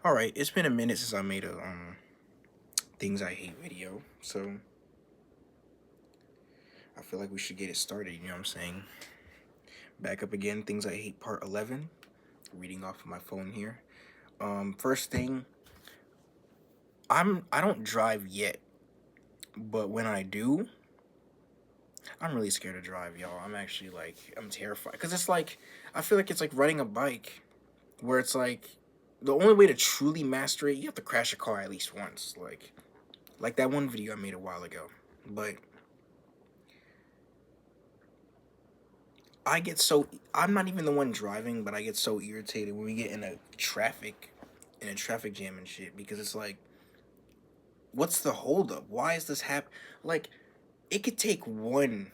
All right, it's been a minute since I made a things I hate video, so I feel like we should get it started. You know what I'm saying? Back up again. Things I hate, part 11. Reading off of my phone here. First thing, I don't drive yet, but when I do, I'm really scared to drive, y'all. I'm actually I'm terrified because it's like I feel like it's like riding a bike, where it's like the only way to truly master it, you have to crash a car at least once, like that one video I made a while ago, but I get so I'm not even the one driving, but I get so irritated when we get in a traffic jam and shit because it's like, what's the holdup? Why is this happen? Like, it could take one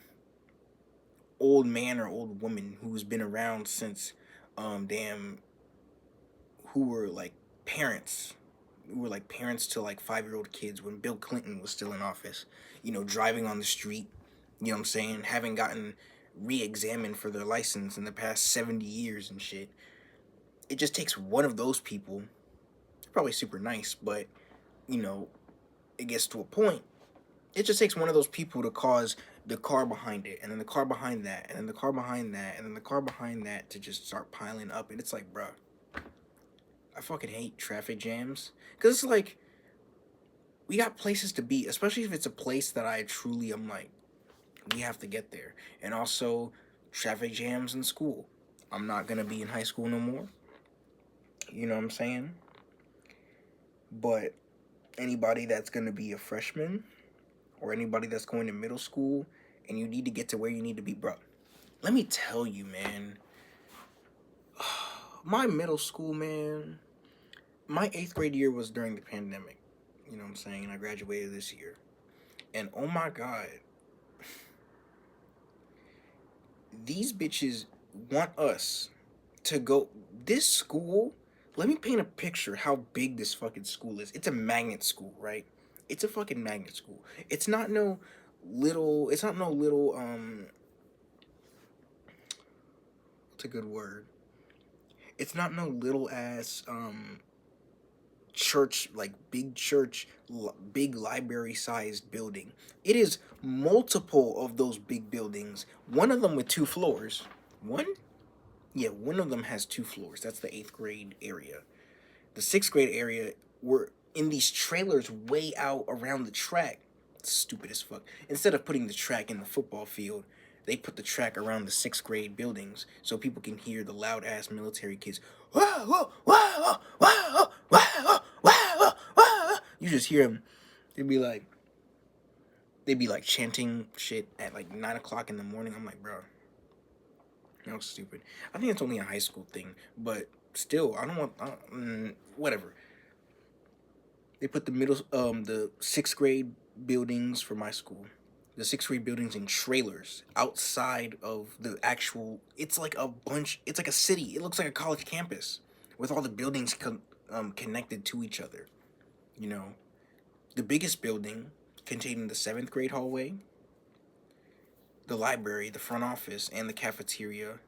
old man or old woman who's been around since, damn, who were like parents, who were like parents to like 5-year-old kids when Bill Clinton was still in office. Driving on the street. You know what I'm saying? Having gotten re-examined for their license in the past 70 years and shit. It just takes one of those people. They're probably super nice, but you know, it gets to a point. It just takes one of those people to cause the car behind it, and then the car behind that, and then the car behind that, and then the car behind that to just start piling up. And it's like, bruh, I fucking hate traffic jams. Because it's like, we got places to be, especially if it's a place that I truly am like, we have to get there. And also, traffic jams in school. I'm not gonna be in high school no more. You know what I'm saying? But anybody that's going to be a freshman or anybody that's going to middle school and you need to get to where you need to be, bro. Let me tell you, man. My middle school, man. My 8th grade year was during the pandemic. You know what I'm saying? And I graduated this year. And oh my God, these bitches want us to go. This school, let me paint a picture how big this fucking school is. It's a magnet school, right? It's a fucking magnet school. It's not no little what's a good word? It's not no little ass church, like big church, big library sized building. It is multiple of those big buildings. One of them with 2 floors. One? Yeah, one of them has 2 floors. That's the 8th grade area. The 6th grade area were in these trailers way out around the track. Stupid as fuck. Instead of putting the track in the football field, they put the track around the 6th grade buildings so people can hear the loud ass military kids. Whoa, whoa, whoa, whoa, whoa, whoa, whoa. You just hear them. They'd be like, they'd be like chanting shit at like 9 o'clock in the morning. I'm like, bro, that was stupid. I think it's only a high school thing, but still, I don't want whatever. They put the 6th grade buildings for my school, the 6th grade buildings in trailers outside of the actual. It's like a bunch. It's like a city. It looks like a college campus with all the buildings connected to each other. You know, the biggest building containing the 7th grade hallway, the library, the front office, and the cafeteria,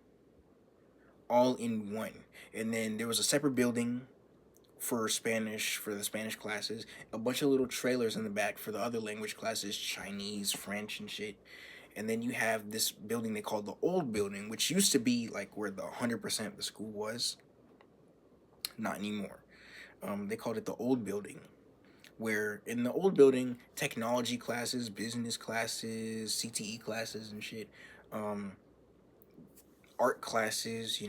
all in one. And then there was a separate building for the Spanish classes, a bunch of little trailers in the back for the other language classes, Chinese, French, and shit. And then you have this building they call the old building, which used to be like where the 100% of the school was. Not anymore. They called it the old building, where in the old building, technology classes, business classes, CTE classes, and shit, um, art classes,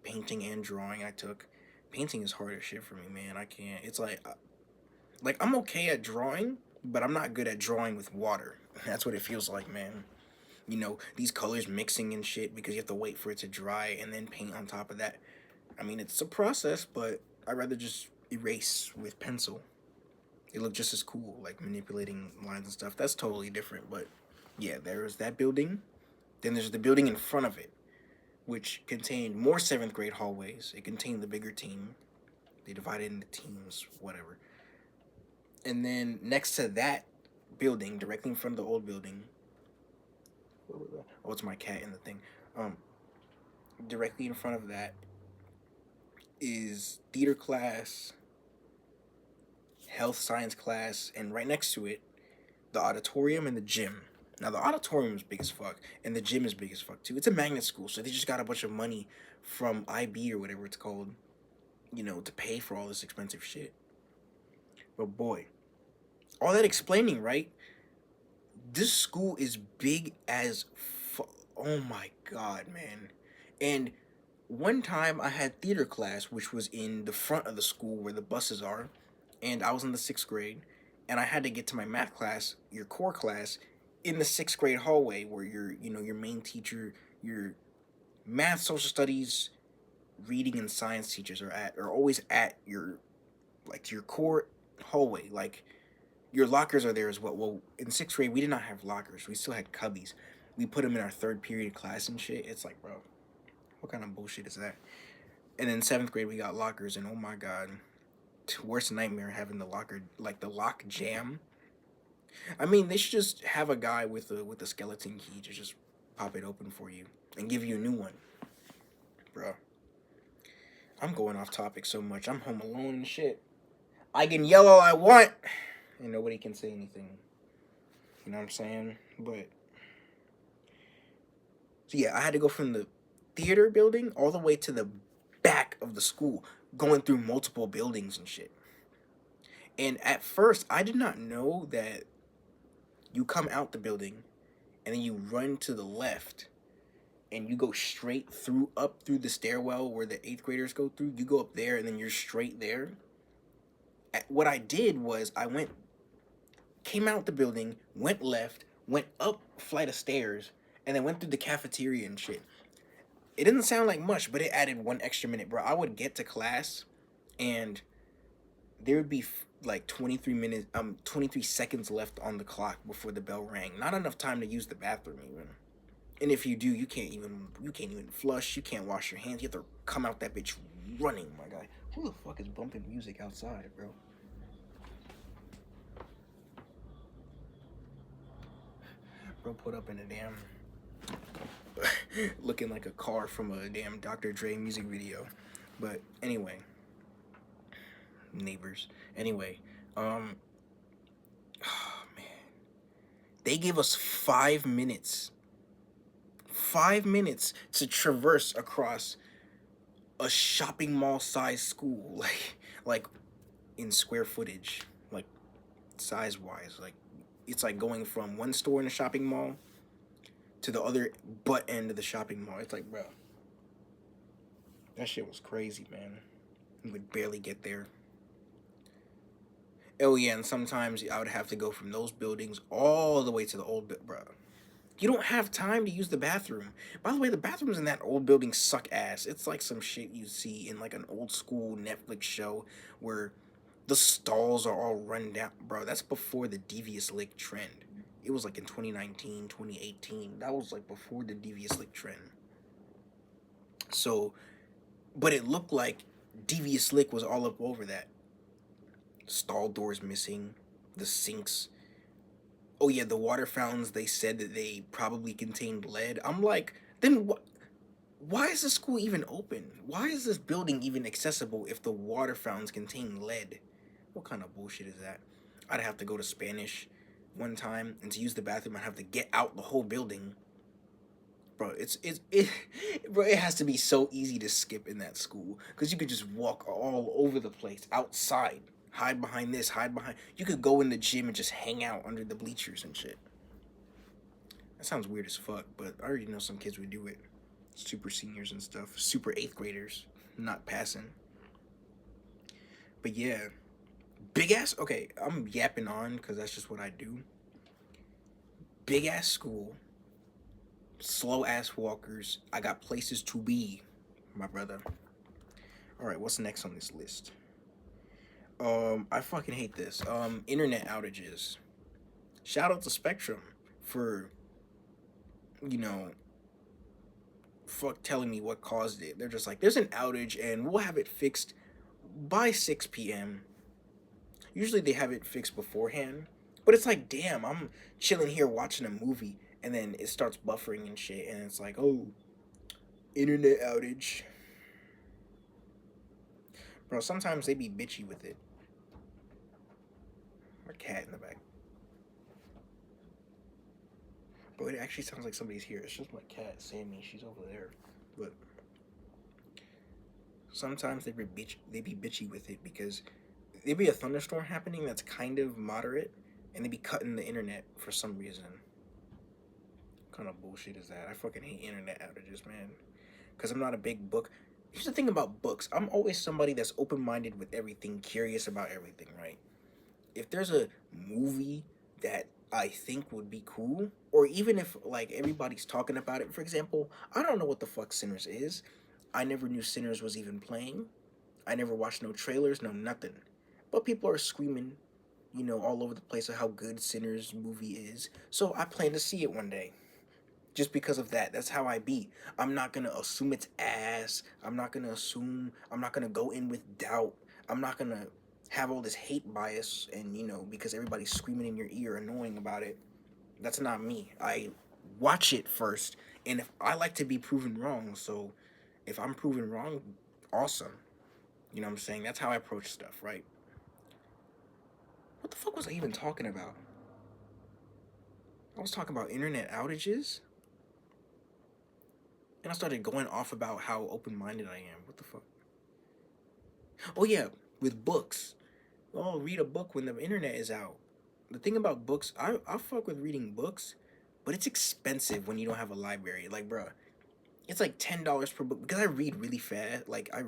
painting and drawing I took. Painting is hard as shit for me, man. I can't. It's like I'm okay at drawing, but I'm not good at drawing with water. That's what it feels like, man. These colors mixing and shit because you have to wait for it to dry and then paint on top of that. I mean, it's a process, but I'd rather just erase with pencil. It looked just as cool, like manipulating lines and stuff. That's totally different, but yeah, there's that building. Then there's the building in front of it, which contained more 7th grade hallways. It contained the bigger team. They divided into teams, whatever. And then next to that building, directly in front of the old building, oh, it's my cat in the thing. Um, Directly in front of that is theater class, health science class, and right next to it, the auditorium and the gym. Now the auditorium is big as fuck, and the gym is big as fuck too. It's a magnet school, so they just got a bunch of money from IB or whatever it's called, to pay for all this expensive shit. But boy, all that explaining, right? This school is big as oh my god, man. And one time I had theater class, which was in the front of the school where the buses are, and I was in the 6th grade, and I had to get to my math class, your core class, in the 6th grade hallway where your main teacher, your math, social studies, reading, and science teachers are always at your core hallway. Like, your lockers are there as well. Well, in 6th grade, we did not have lockers. We still had cubbies. We put them in our third period class and shit. It's like, bro, what kind of bullshit is that? And then 7th grade, we got lockers, and oh my god, worst nightmare having the locker, like the lock jam. I mean, they should just have a guy with a skeleton key to just pop it open for you and give you a new one, bro. I'm going off topic so much. I'm home alone and shit. I can yell all I want, and nobody can say anything. You know what I'm saying? But so yeah, I had to go from the theater building all the way to the back of the school, going through multiple buildings and shit. And at first, I did not know that you come out the building and then you run to the left and you go straight through up through the stairwell where the 8th graders go through. You go up there and then you're straight there. What I did was came out the building, went left, went up a flight of stairs, and then went through the cafeteria and shit. It didn't sound like much, but it added 1 extra minute, bro. I would get to class, and there would be like 23 seconds left on the clock before the bell rang. Not enough time to use the bathroom even. And if you do, you can't even flush. You can't wash your hands. You have to come out that bitch running, my guy. Who the fuck is bumping music outside, bro? Bro put up in a damn looking like a car from a damn Dr. Dre music video. But anyway, neighbors. Anyway, oh man, they gave us 5 minutes. 5 minutes to traverse across a shopping mall size school, like in square footage, like size wise. Like, it's like going from one store in a shopping mall to the other butt end of the shopping mall. It's like, bro, that shit was crazy, man. We would barely get there. Oh yeah, and sometimes I would have to go from those buildings all the way to the old bro. You don't have time to use the bathroom. By the way, the bathrooms in that old building suck ass. It's like some shit you see in like an old school Netflix show where the stalls are all run down. Bro, that's before the Devious Lake trend. It was like in 2019, 2018. That was like before the Devious Lake trend. So, but it looked like Devious Lake was all up over that. Stall doors missing, the sinks. Oh yeah, the water fountains, they said that they probably contained lead. I'm like, then why is the school even open? Why is this building even accessible if the water fountains contain lead? What kind of bullshit is that? I'd have to go to Spanish one time, and to use the bathroom, I'd have to get out the whole building. Bro, bro, it has to be so easy to skip in that school, because you could just walk all over the place outside. Hide behind this, hide behind. You could go in the gym and just hang out under the bleachers and shit. That sounds weird as fuck, but I already know some kids would do it. Super seniors and stuff. Super 8th graders. Not passing. But yeah. Big ass. Okay, I'm yapping on because that's just what I do. Big ass school. Slow ass walkers. I got places to be, my brother. Alright, what's next on this list? I fucking hate this. Internet outages. Shout out to Spectrum for, fuck telling me what caused it. They're just like, there's an outage and we'll have it fixed by 6 p.m. Usually they have it fixed beforehand. But it's like, damn, I'm chilling here watching a movie and then it starts buffering and shit. And it's like, oh, internet outage. Bro, sometimes they be bitchy with it. My cat in the back. But it actually sounds like somebody's here. It's just my cat, Sammy. She's over there. But sometimes they be bitchy with it because there be a thunderstorm happening that's kind of moderate, and they be cutting the internet for some reason. What kind of bullshit is that? I fucking hate internet outages, man. Because I'm not a big book. Here's the thing about books. I'm always somebody that's open minded with everything, curious about everything, right? If there's a movie that I think would be cool, or even if like everybody's talking about it, for example, I don't know what the fuck Sinners is. I never knew Sinners was even playing. I never watched no trailers, no nothing. But people are screaming, all over the place of how good Sinners movie is. So I plan to see it one day. Just because of that. That's how I be. I'm not gonna assume it's ass. I'm not gonna go in with doubt. I'm not gonna have all this hate bias and because everybody's screaming in your ear annoying about it. That's not me. I watch it first, and if I like to be proven wrong, so if I'm proven wrong, awesome. You know what I'm saying? That's how I approach stuff, right? What the fuck was I even talking about? I was talking about internet outages, and I started going off about how open-minded I am. What the fuck? Oh yeah, with books. Oh, read a book when the internet is out. The thing about books, I fuck with reading books, but it's expensive when you don't have a library. Like, bruh, it's like $10 per book because I read really fast. Like I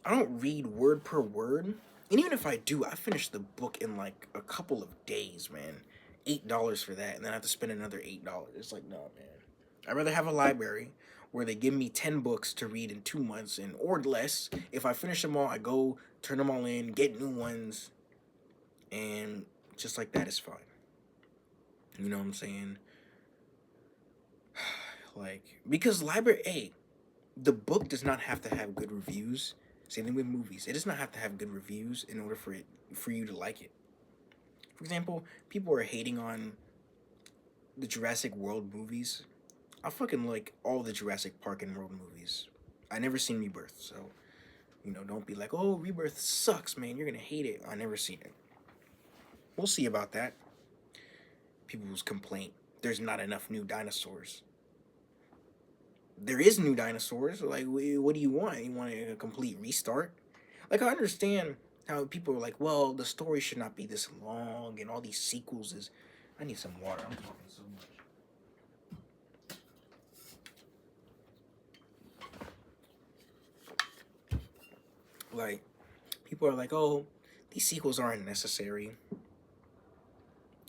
don't read word per word, and even if I do, I finish the book in like a couple of days, man. $8 for that, and then I have to spend another $8. It's like, no, man. I'd rather have a library where they give me 10 books to read in 2 months and or less. If I finish them all, I go turn them all in, get new ones, and just like that is fine. You know what I'm saying? Like, because library A, the book does not have to have good reviews. Same thing with movies. It does not have to have good reviews in order for you to like it. For example, people are hating on the Jurassic World movies. I fucking like all the Jurassic Park and World movies. I never seen Rebirth, so don't be like, oh, Rebirth sucks, man. You're gonna hate it. I never seen it. We'll see about that. People's complaint: there's not enough new dinosaurs. There is new dinosaurs. Like, what do you want? You want a complete restart? Like, I understand how people are like, well, the story should not be this long, and all these sequels is. I need some water. I'm talking so much. Like, people are like, oh, these sequels aren't necessary.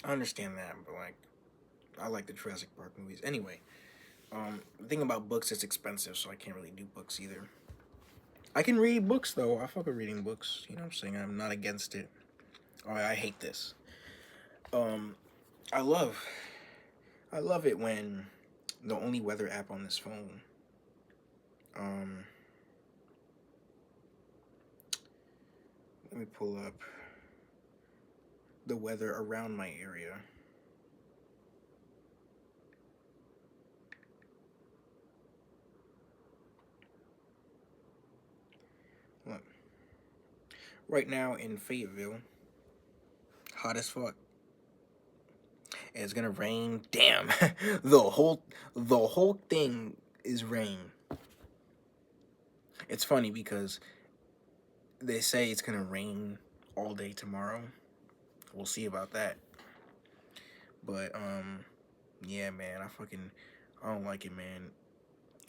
I understand that, but like, I like the Jurassic Park movies. Anyway, the thing about books, it's expensive, so I can't really do books either. I can read books though. I fuck with reading books. You know what I'm saying? I'm not against it. Oh, I hate this. Um, I love, I love it when the only weather app on this phone. Um, Let me pull up the weather around my area. Look, right now in Fayetteville, hot as fuck. It's gonna rain. Damn, the whole thing is rain. It's funny because they say it's gonna rain all day tomorrow. We'll see about that. But yeah, man, I don't like it, man.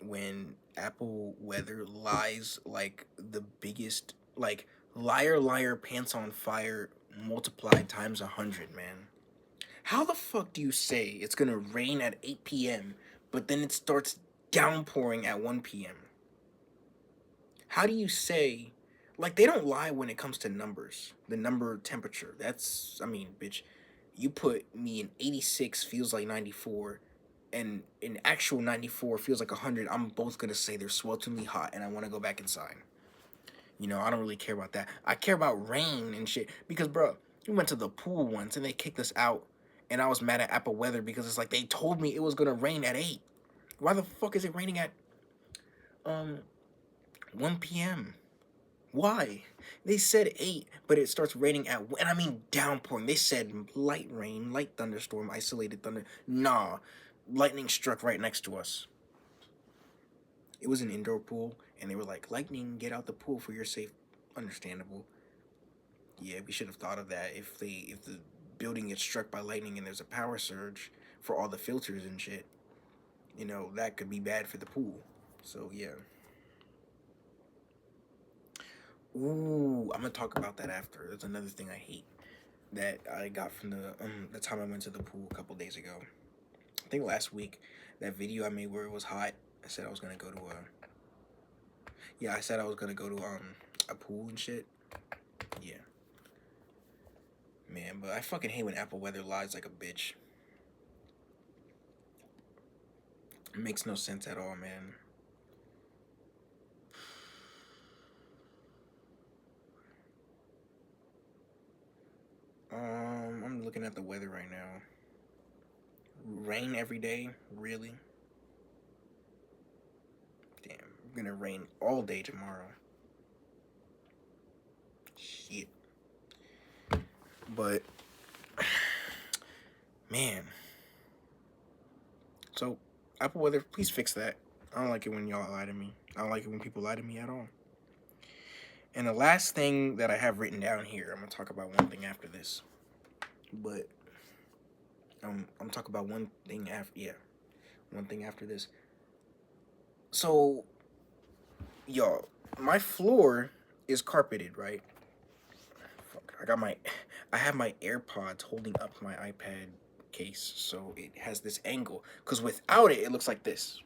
When Apple weather lies like the biggest, like liar liar pants on fire multiplied times 100, man. How the fuck do you say it's gonna rain at 8 p.m. but then it starts downpouring at 1 p.m.? How do you say, like, they don't lie when it comes to numbers, the number temperature? That's, I mean, bitch, you put me in 86 feels like 94, and in actual 94 feels like 100. I'm both gonna say they're swelteringly hot and I want to go back inside. I don't really care about that. I care about rain and shit because, bro, we went to the pool once and they kicked us out, and I was mad at Apple Weather because it's like they told me it was gonna rain at 8. Why the fuck is it raining at um 1 p.m.? Why? They said 8, but it starts raining and I mean downpouring. They said light rain, light thunderstorm, isolated thunder. Nah, lightning struck right next to us. It was an indoor pool, and they were like, lightning, get out the pool for your safe. Understandable. Yeah, we should have thought of that if the building gets struck by lightning and there's a power surge for all the filters and shit. You know, that could be bad for the pool. So yeah. Ooh, I'm gonna talk about that after. That's another thing I hate that I got from the time I went to the pool a couple days ago. I think last week, that video I made where it was hot. I said I was gonna go to I said I was gonna go to a pool and shit. Yeah, man, but I fucking hate when Apple Weather lies like a bitch. It makes no sense at all, man. I'm looking at the weather right now. Rain every day, really? Damn, gonna rain all day tomorrow. Shit. But man, so Apple Weather, please fix that. I don't like it when y'all lie to me. I don't like it when people lie to me at all. And the last thing that I have written down here, I'm gonna talk about one thing after this. But I'm talking about one thing one thing after this. So, y'all, my floor is carpeted, right? Fuck, I have my AirPods holding up my iPad case, so it has this angle. Cause without it, it looks like this.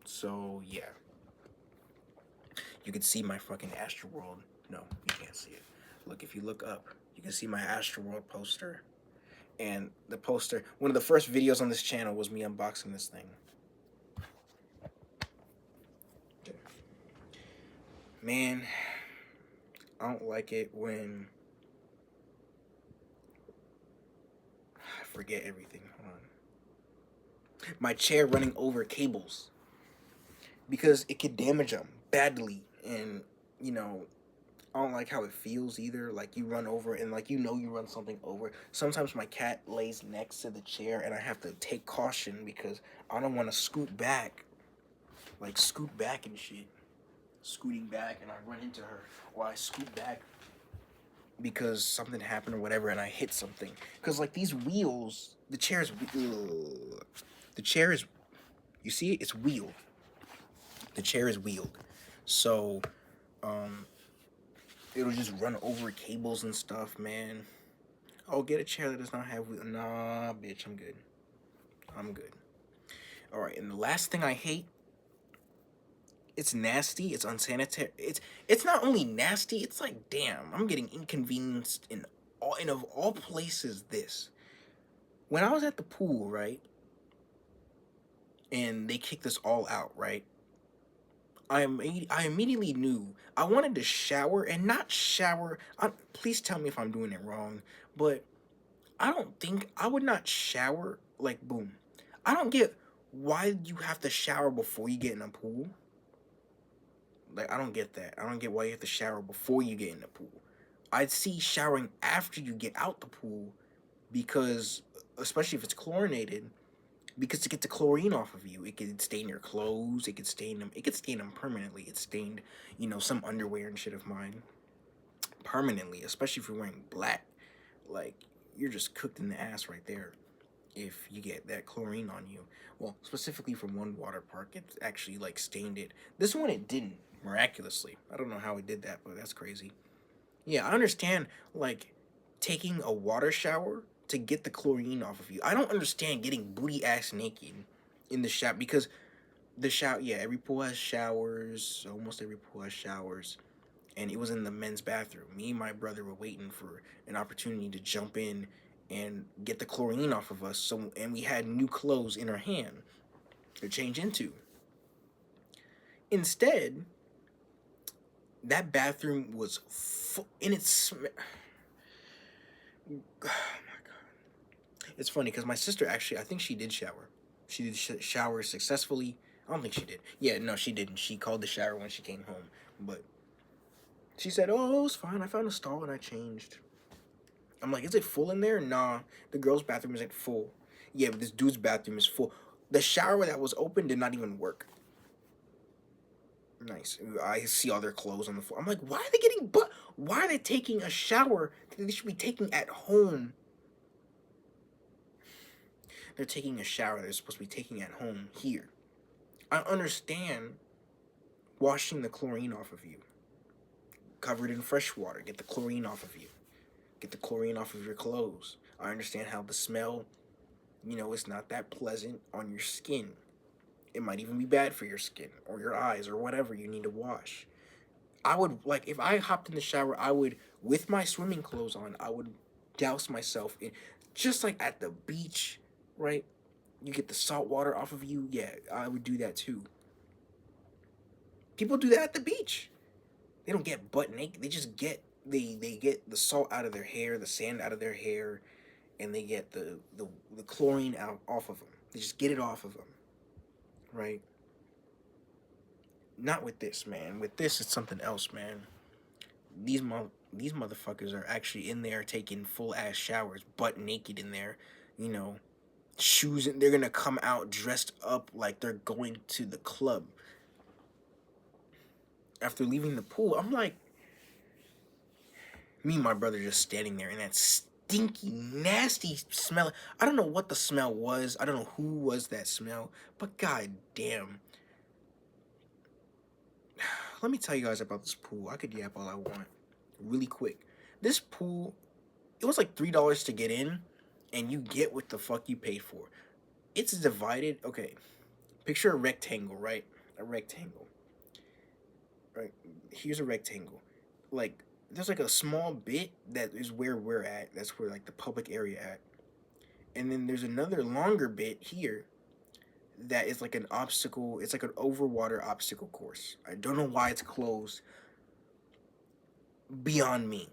So yeah, you can see my fucking Astroworld. No, you can't see it. Look, if you look up, you can see my Astroworld poster. And the poster, one of the first videos on this channel was me unboxing this thing. Man, I don't like it when I forget everything. Hold on. My chair running over cables because it could damage them badly, and you know, I don't like how it feels either. Like you run over and like you run something over. Sometimes my cat lays next to the chair and I have to take caution because I don't want to scoot back. Like scoot back and shit. Scooting back and I run into her, or I scoot back because something happened or whatever and I hit something. Cause like these wheels, the chair is you see it? It's wheeled. The chair is wheeled. So it'll just run over cables and stuff, man. Oh, get a chair that does not have wheels. Nah, bitch, I'm good. I'm good. All right, and the last thing I hate, it's nasty, it's unsanitary. It's not only nasty, it's like, damn, I'm getting inconvenienced in of all places this. When I was at the pool, right? And they kicked us all out, right? I immediately knew I wanted to shower and not shower. Please tell me if I'm doing it wrong, but I don't think I would not shower like boom. I don't get why you have to shower before you get in a pool. Like I don't get that. I don't get why you have to shower before you get in the pool. I'd see showering after you get out the pool because especially if it's chlorinated, because to get the chlorine off of you, it could stain your clothes, it could stain them, permanently. It stained, some underwear and shit of mine permanently, especially if you're wearing black. Like you're just cooked in the ass right there if you get that chlorine on you. Well, specifically from one water park, it actually like stained it. This one it didn't, miraculously. I don't know how it did that, but that's crazy. Yeah, I understand like taking a water shower to get the chlorine off of you. I don't understand getting booty ass naked in the shower because the shower, yeah, every pool has showers, almost every pool has showers. And it was in the men's bathroom. Me and my brother were waiting for an opportunity to jump in and get the chlorine off of us. And we had new clothes in our hand to change into. Instead, that bathroom was full, and oh my god, it's funny because my sister actually, I think she did shower. She did shower successfully. I don't think she did. Yeah, no, she didn't. She called the shower when she came home. But she said, "Oh, it was fine. I found a stall and I changed." I'm like, "Is it full in there?" Nah, the girls' bathroom isn't full. Yeah, but this dude's bathroom is full. The shower that was open did not even work. Nice. I see all their clothes on the floor. I'm like, why are they getting but? Why are they taking a shower that they should be taking at home? They're taking a shower they're supposed to be taking at home here. I understand washing the chlorine off of you. Covered in fresh water. Get the chlorine off of you. Get the chlorine off of your clothes. I understand how the smell, it's not that pleasant on your skin. It might even be bad for your skin or your eyes or whatever you need to wash. I would, like, if I hopped in the shower, I would, with my swimming clothes on, I would douse myself in, just like at the beach, right? You get the salt water off of you. Yeah, I would do that too. People do that at the beach. They don't get butt naked. They just they get the salt out of their hair, the sand out of their hair, and they get the chlorine out off of them. They just get it off of them, right? Not with this, man. With this, it's something else, man. These motherfuckers are actually in there taking full ass showers, butt naked in there, you know, shoes, and they're gonna come out dressed up like they're going to the club after leaving the pool. I'm like, me and my brother just standing there in that stinky, nasty smell. I don't know what the smell was. I don't know who was that smell, but god damn. Let me tell you guys about this pool. I could yap all I want. Really quick. This pool, it was like $3 to get in, and you get what the fuck you paid for. It's divided. Okay, picture a rectangle, right? A rectangle. Right? Here's a rectangle. Like, there's like a small bit that is where we're at. That's where like the public area at. And then there's another longer bit here that is like an obstacle. It's like an overwater obstacle course. I don't know why it's closed. Beyond me.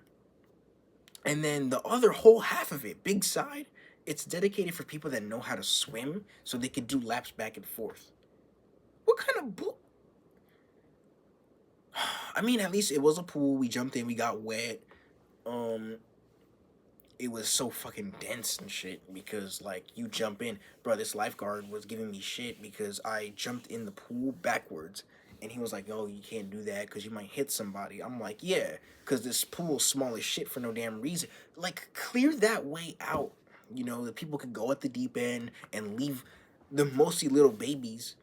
And then the other whole half of it, big side, it's dedicated for people that know how to swim so they could do laps back and forth. What kind of bull? I mean, at least it was a pool. We jumped in, we got wet. Um, it was so fucking dense and shit because, like, you jump in. Bro, this lifeguard was giving me shit because I jumped in the pool backwards. And he was like, "Oh, you can't do that because you might hit somebody." I'm like, "Yeah, because this pool's small as shit for no damn reason. Like, clear that way out. That people could go at the deep end and leave the mostly little babies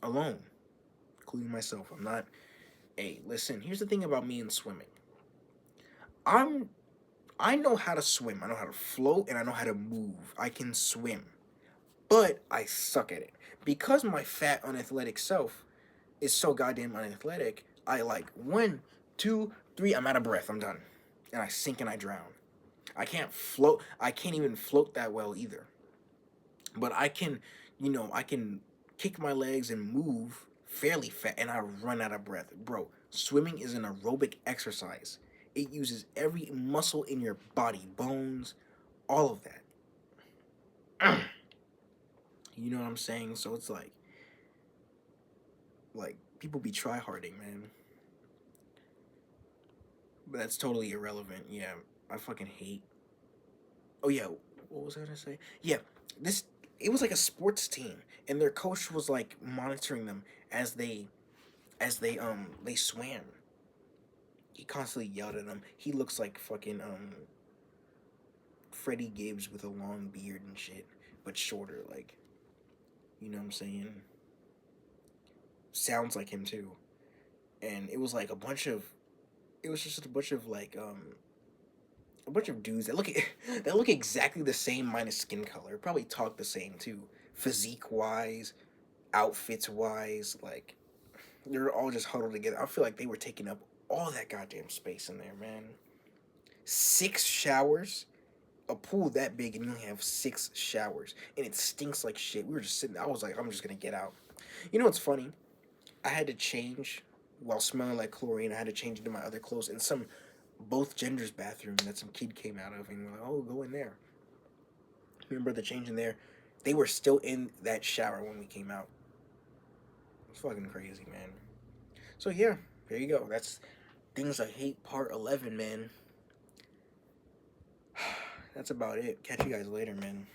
alone, including myself. I'm not. Hey, listen. Here's the thing about me and swimming. I'm. I know how to swim. I know how to float, and I know how to move. I can swim, but I suck at it because my fat, unathletic self is so goddamn unathletic. I like 1, 2, 3. I'm out of breath. I'm done, and I sink and I drown. I can't float. I can't even float that well either. But I can, I can kick my legs and move fairly fast, and I run out of breath, bro. Swimming is an aerobic exercise. It uses every muscle in your body, bones, all of that. You know what I'm saying? So it's like people be try harding, man. But that's totally irrelevant. Yeah, I fucking hate. Oh yeah, what was I gonna say? Yeah, this it was like a sports team, and their coach was like monitoring them as they swam. He constantly yelled at them. He looks like fucking Freddie Gibbs with a long beard and shit, but shorter. Like, you know what I'm saying? Sounds like him too. And it was like a bunch of. It was just a bunch of like a bunch of dudes that look that look exactly the same minus skin color. Probably talk the same too, physique wise, outfits wise. Like they're all just huddled together. I feel like they were taking up all that goddamn space in there, man. 6 showers, a pool that big, and you only have 6 showers, and it stinks like shit. We were just sitting there. I was like, I'm just gonna get out. You know what's funny? I had to change while smelling like chlorine. I had to change into my other clothes in some both genders bathroom that some kid came out of, and we're like, oh, go in there. Remember the change in there? They were still in that shower when we came out. It's fucking crazy, man. So yeah, there you go. That's things I hate part 11, man. That's about it. Catch you guys later, man.